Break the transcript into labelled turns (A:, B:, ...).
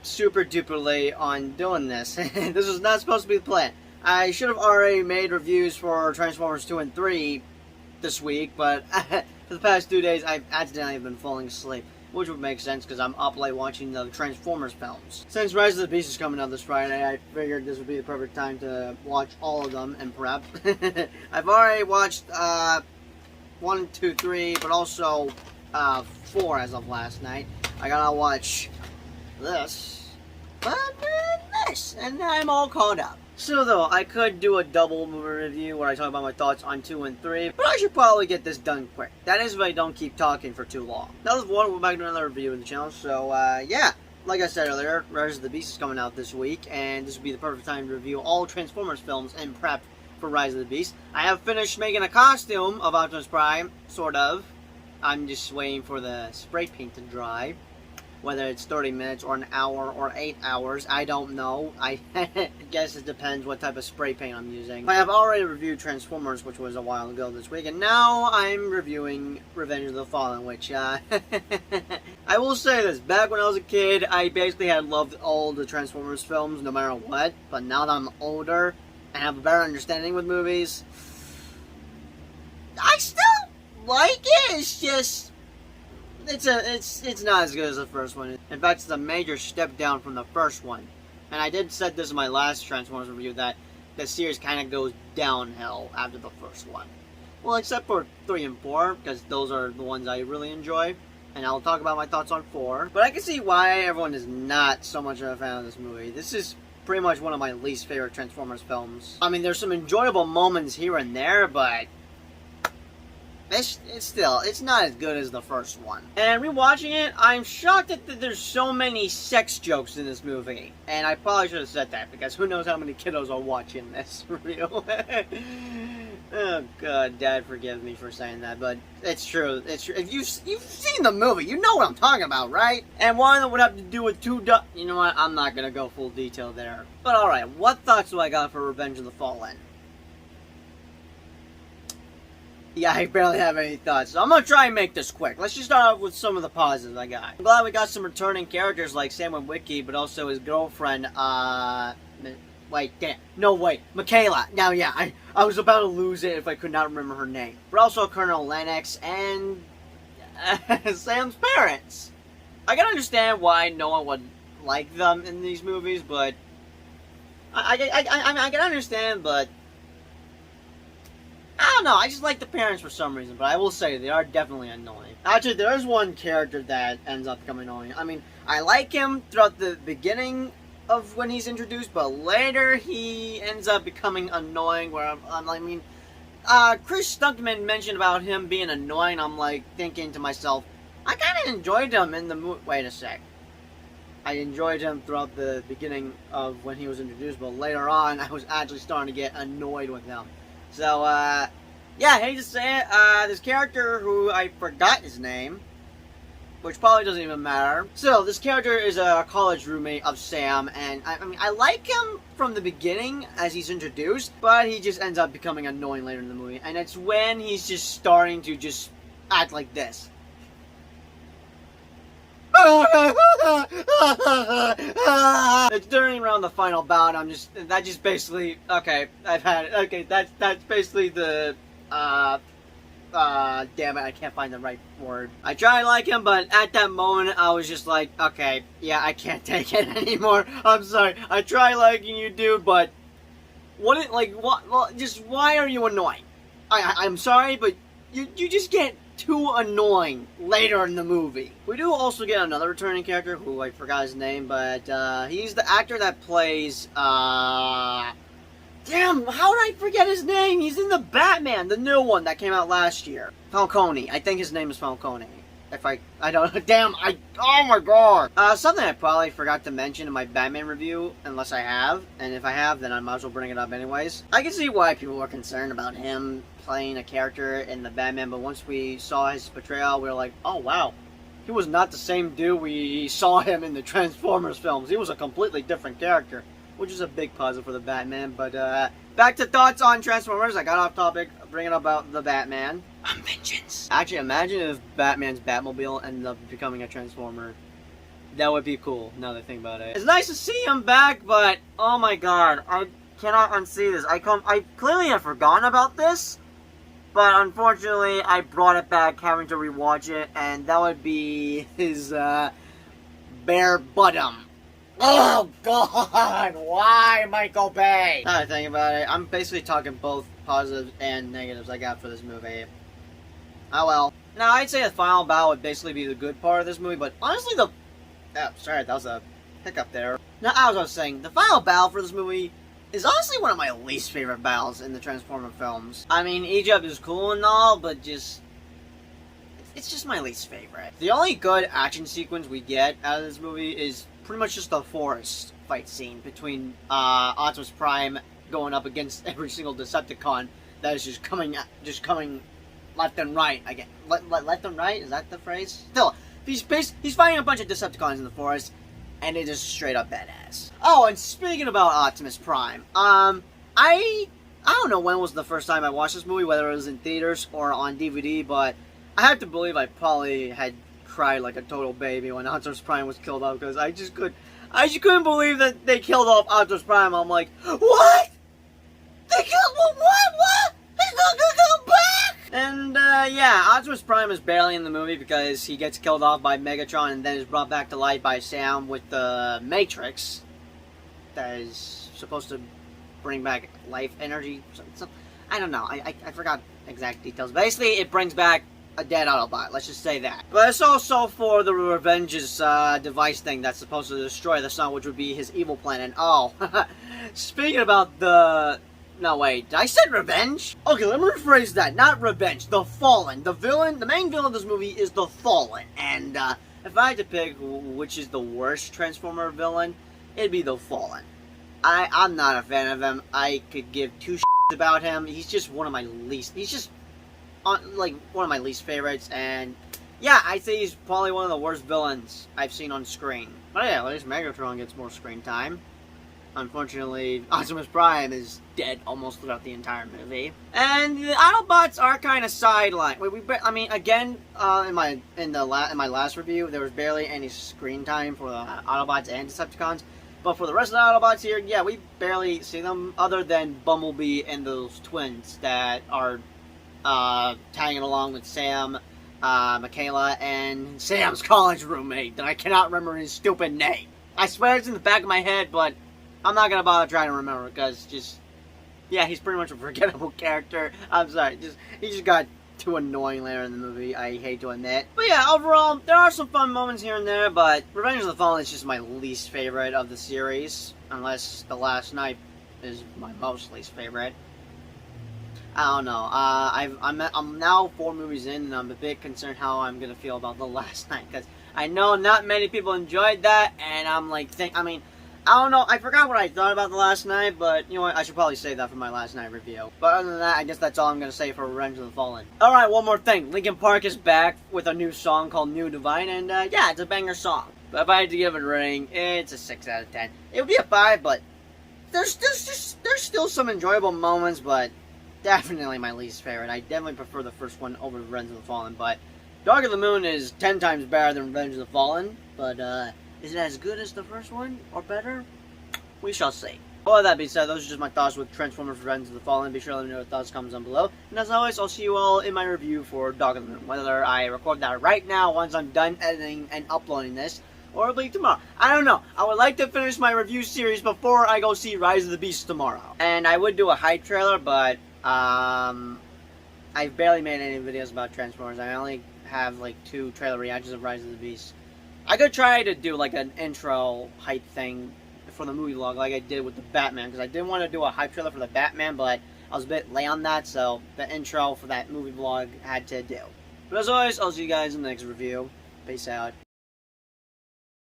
A: super duper late on doing this. This was not supposed to be the plan. I should have already made reviews for Transformers 2 and 3 this week, but for the past 2 days I've accidentally been falling asleep. Which would make sense because I'm up late watching the Transformers films. Since Rise of the Beast is coming out this Friday, I figured this would be the perfect time to watch all of them and prep. I've already watched 1, 2, 3, but also 4 as of last night. I gotta watch this, but this, and I'm all caught up. So though, I could do a double movie review where I talk about my thoughts on 2 and 3, but I should probably get this done quick. That is if I don't keep talking for too long. Now let's go back to another review of the channel, so yeah. Like I said earlier, Rise of the Beast is coming out this week, and this would be the perfect time to review all Transformers films and prep for Rise of the Beast. I have finished making a costume of Optimus Prime, sort of. I'm just waiting for the spray paint to dry. Whether it's 30 minutes or an hour or 8 hours, I don't know. I guess it depends what type of spray paint I'm using. I have already reviewed Transformers, which was a while ago this week, and now I'm reviewing Revenge of the Fallen, which, I will say this, back when I was a kid, I basically had loved all the Transformers films, no matter what, but now that I'm older and have a better understanding with movies, I still like it, it's just... It's not as good as the first one. In fact, it's a major step down from the first one. And I did said this in my last Transformers review that the series kind of goes downhill after the first one. Well, except for 3 and 4, because those are the ones I really enjoy. And I'll talk about my thoughts on 4. But I can see why everyone is not so much of a fan of this movie. This is pretty much one of my least favorite Transformers films. I mean, there's some enjoyable moments here and there, but... It's not as good as the first one. And rewatching it, I'm shocked that there's so many sex jokes in this movie. And I probably should have said that, because who knows how many kiddos are watching this review. Oh god, Dad, forgive me for saying that, but it's true. It's true. If you've seen the movie, you know what I'm talking about, right? And one of them would have to do with you know what, I'm not gonna go full detail there. But alright, what thoughts do I got for Revenge of the Fallen? Yeah, I barely have any thoughts, so I'm gonna try and make this quick. Let's just start off with some of the positives I got. I'm glad we got some returning characters like Sam Witwicky, but also his girlfriend, Michaela. Now, yeah, I was about to lose it if I could not remember her name. But also Colonel Lennox and Sam's parents. I can understand why no one would like them in these movies, but I can understand, but I don't know, I just like the parents for some reason, but I will say they are definitely annoying. Actually, there is one character that ends up becoming annoying. I mean, I like him throughout the beginning of when he's introduced, but later he ends up becoming annoying, where Chris Stuntman mentioned about him being annoying. I'm like thinking to myself, I kind of enjoyed him in the movie. Wait a sec. I enjoyed him throughout the beginning of when he was introduced, but later on I was actually starting to get annoyed with him. So, yeah, I hate to say it, this character who I forgot his name, which probably doesn't even matter. So, this character is a college roommate of Sam, and I mean, I like him from the beginning as he's introduced, but he just ends up becoming annoying later in the movie, and it's when he's just starting to just act like this. It's during around the final bout. That just basically, okay, I've had it. Okay, that's basically the, damn it, I can't find the right word. I try to like him, but at that moment, I was just like, okay, yeah, I can't take it anymore. I'm sorry. I try liking you, dude, but just why are you annoying? I'm sorry, but you just get too annoying later in the movie. We do also get another returning character who I forgot his name, but he's the actor that plays damn, how did I forget his name? He's in the Batman, the new one that came out last year. Falcone. I think his name is Falcone. If I don't, damn, oh my god. Something I probably forgot to mention in my Batman review, unless I have, and if I have, then I might as well bring it up anyways. I can see why people were concerned about him playing a character in the Batman, but once we saw his portrayal, we were like, oh wow, he was not the same dude we saw him in the Transformers films. He was a completely different character, which is a big positive for the Batman. But back to thoughts on Transformers. I got off topic bringing up about the Batman. I'm vengeance. Actually, imagine if Batman's Batmobile ended up becoming a Transformer. That would be cool, now that I think about it. It's nice to see him back, but oh my god, I cannot unsee this. I clearly have forgotten about this, but unfortunately I brought it back having to rewatch it, and that would be his bare bottom. Oh god, why Michael Bay? Now that I think about it, I'm basically talking both positives and negatives I got for this movie. Oh well. Now I'd say the final battle would basically be the good part of this movie, but honestly oh, sorry, that was a hiccup there. Now, as I was saying, the final battle for this movie is honestly one of my least favorite battles in the Transformer films. I mean, Egypt is cool and all, but it's just my least favorite. The only good action sequence we get out of this movie is pretty much just the forest fight scene between Optimus Prime going up against every single Decepticon that is just coming left and right. Again, left and right? Is that the phrase? Still. He's fighting a bunch of Decepticons in the forest, and it is straight up badass. Oh, and speaking about Optimus Prime, I don't know when was the first time I watched this movie, whether it was in theaters or on DVD, but I have to believe I probably had cried like a total baby when Optimus Prime was killed off, because I just couldn't believe that they killed off Optimus Prime. I'm like, what? They killed what? He's not gonna come back! And, yeah, Optimus Prime is barely in the movie because he gets killed off by Megatron and then is brought back to life by Sam with the Matrix that is supposed to bring back life energy. I don't know. I forgot exact details. Basically, it brings back a dead Autobot. Let's just say that. But it's also for the Revenge's device thing that's supposed to destroy the sun, which would be his evil plan. And, oh, speaking about the... No, wait, I said revenge? Okay, let me rephrase that. Not revenge. The Fallen. The main villain of this movie is the Fallen. And, if I had to pick which is the worst Transformer villain, it'd be the Fallen. I'm not a fan of him. I could give two shits about him. He's just one of my least... He's just, like, one of my least favorites. And, yeah, I'd say he's probably one of the worst villains I've seen on screen. But, yeah, at least Megatron gets more screen time. Unfortunately, Optimus Prime is dead almost throughout the entire movie, and the Autobots are kind of sidelined. I mean, again, in my last review, there was barely any screen time for the Autobots and Decepticons, but for the rest of the Autobots here, yeah, we barely see them, other than Bumblebee and those twins that are tagging along with Sam, Michaela, and Sam's college roommate that I cannot remember his stupid name. I swear it's in the back of my head, but I'm not gonna bother trying to remember, because yeah, he's pretty much a forgettable character. I'm sorry, he just got too annoying later in the movie, I hate to admit. But yeah, overall, there are some fun moments here and there, but Revenge of the Fallen is just my least favorite of the series, unless The Last Night is my most least favorite. I don't know, I'm now 4 movies in, and I'm a bit concerned how I'm gonna feel about The Last Night, because I know not many people enjoyed that, and I'm like, I don't know, I forgot what I thought about The Last Night, but you know what, I should probably save that for my Last Night review. But other than that, I guess that's all I'm going to say for Revenge of the Fallen. Alright, one more thing. Linkin Park is back with a new song called New Divine, and yeah, it's a banger song. But if I had to give it a rating, it's a 6 out of 10. It would be a 5, but there's still some enjoyable moments, but definitely my least favorite. I definitely prefer the first one over Revenge of the Fallen, but Dark of the Moon is 10 times better than Revenge of the Fallen, but is it as good as the first one, or better? We shall see. All that being said, those are just my thoughts with Transformers Revenge of the Fallen. Be sure to let me know your thoughts in the comments down below. And as always, I'll see you all in my review for Dark of the Moon. Whether I record that right now once I'm done editing and uploading this, or it'll be tomorrow. I don't know. I would like to finish my review series before I go see Rise of the Beast tomorrow. And I would do a hype trailer, but I've barely made any videos about Transformers. I only have like 2 trailer reactions of Rise of the Beast. I could try to do like an intro hype thing for the movie vlog like I did with the Batman, because I didn't want to do a hype trailer for the Batman, but I was a bit late on that, so the intro for that movie vlog had to do. But as always, I'll see you guys in the next review. Peace out.